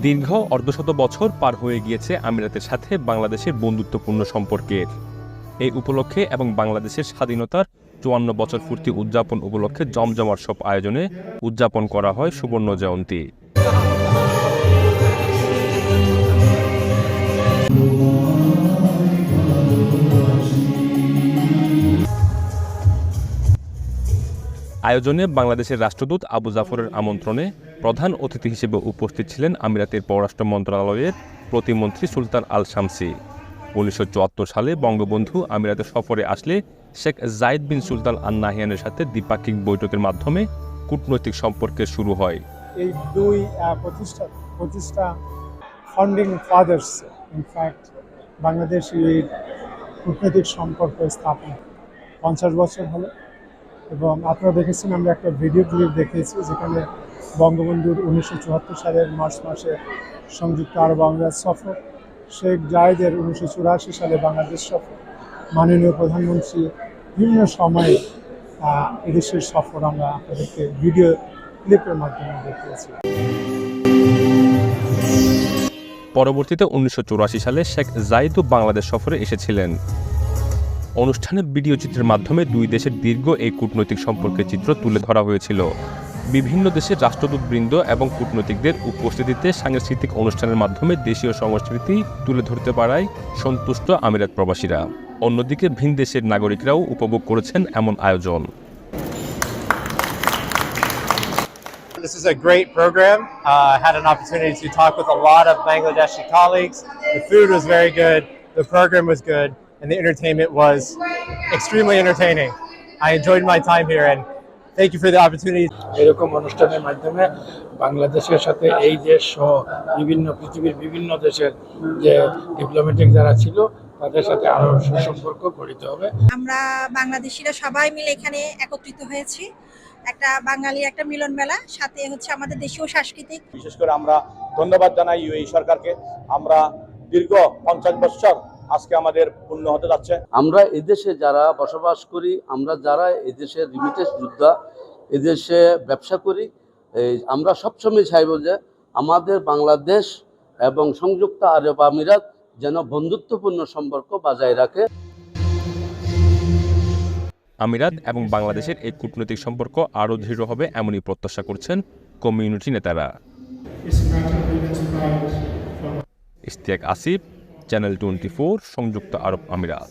দীর্ঘ অর্ধশত বছর পার হয়ে গিয়েছে আমিরাতের সাথে বাংলাদেশের বন্ধুত্বপূর্ণ সম্পর্কের। এই উপলক্ষে এবং বাংলাদেশের স্বাধীনতার ৫৪ বছর পূর্তি উদযাপন উপলক্ষে জমজমাট সব আয়োজনে উদযাপন করা হয় সুবর্ণ জয়ন্তী। আয়োজনে বাংলাদেশের রাষ্ট্রদূত আবু জাফরের আমন্ত্রণে প্রধান অতিথি হিসেবে উপস্থিত ছিলেন আমিরাতের পররাষ্ট্র মন্ত্রণালয়ের প্রতিমন্ত্রী সুলতান আল শামসি। ১৯৭৪ সালে বঙ্গবন্ধু আমিরাতে সফরে আসলে শেখ জায়েদ বিন সুলতান আল নাহিয়ানের সাথে দ্বিপাক্ষিক বৈঠকের মাধ্যমে কূটনৈতিক সম্পর্কের শুরু হয়। এই দুই প্রতিষ্ঠা ফাউন্ডিং ফাদার্স ইনফ্যাক্ট বাংলাদেশের কূটনৈতিক সম্পর্ক স্থাপন ৫০ বছর হলো। এবং আপনারা দেখেছেন, আমরা একটা ভিডিও ক্লিপ দেখিয়েছি যেখানে বঙ্গবন্ধুর ১৯৭৪ সালের মার্চ মাসে সংযুক্ত আরব আমিরাত সফর, শেখ জায়েদের ১৯৮৪ সালে বাংলাদেশ সফর, মাননীয় প্রধানমন্ত্রী বিভিন্ন সময়ে এদেশের সফর আমরা আপনাদেরকে ভিডিও ক্লিপের মাধ্যমে দেখিয়েছি। পরবর্তীতে ১৯৮৪ সালে শেখ জায়েদও বাংলাদেশ সফরে এসেছিলেন। অনুষ্ঠানে ভিডিও চিত্রের মাধ্যমে দুই দেশের দীর্ঘ এই কূটনৈতিক সম্পর্কের চিত্র তুলে ধরা হয়েছিল। বিভিন্ন দেশের রাষ্ট্রদূতবৃন্দ এবং কূটনৈতিকদের উপস্থিতিতে সাংস্কৃতিক অনুষ্ঠানের মাধ্যমে দেশীয় সংস্কৃতি তুলে ধরতে পারায় সন্তুষ্ট আমিরাত প্রবাসীরা। অন্যদিকে ভিন দেশের নাগরিকরাও উপভোগ করেছেন এমন আয়োজন। This is a great program. I had an opportunity to talk with a lot of Bangladeshi colleagues. The food was very good, the program was good, and the entertainment was extremely entertaining. I enjoyed my time here and thank you for the opportunity. এরকম অনুষ্ঠানের মাধ্যমে বাংলাদেশের সাথে এই দেশ সহ পৃথিবীর বিভিন্ন দেশের যে ডিপ্লোম্যাটিক যারা ছিল তাদের সাথে আরো সুসম্পর্ক গড়িতে হবে। আমরা বাংলাদেশিরা সবাই মিলে এখানে একত্রিত হয়েছি, একটা বাঙালির একটা মিলন মেলা, সাথে হচ্ছে আমাদের দেশীয় সাংস্কৃতিক। বিশেষ করে আমরা ধন্যবাদ জানাই ইউএই সরকারকে। আমরা দীর্ঘ ৫০ বছর আজকে আমাদের পূর্ণ হতে যাচ্ছে। আমরা এদেশে যারা বসবাস করি, আমরা যারা এদেশের রিমিটেন্স যোদ্ধা, এদেশে ব্যবসা করি, আমরা সবসময় চাইব যে আমাদের বাংলাদেশ এবং সংযুক্ত আরব আমিরাত যেন বন্ধুত্বপূর্ণ সম্পর্ক বজায় রাখে। আমিরাত এবং বাংলাদেশের এই কূটনৈতিক সম্পর্ক আরও দৃঢ় হবে এমনই প্রত্যাশা করছেন কমিউনিটি নেতারা। ইশতিয়াক আসিফ, চ্যানেল 24, সংযুক্ত আরব আমিরাত।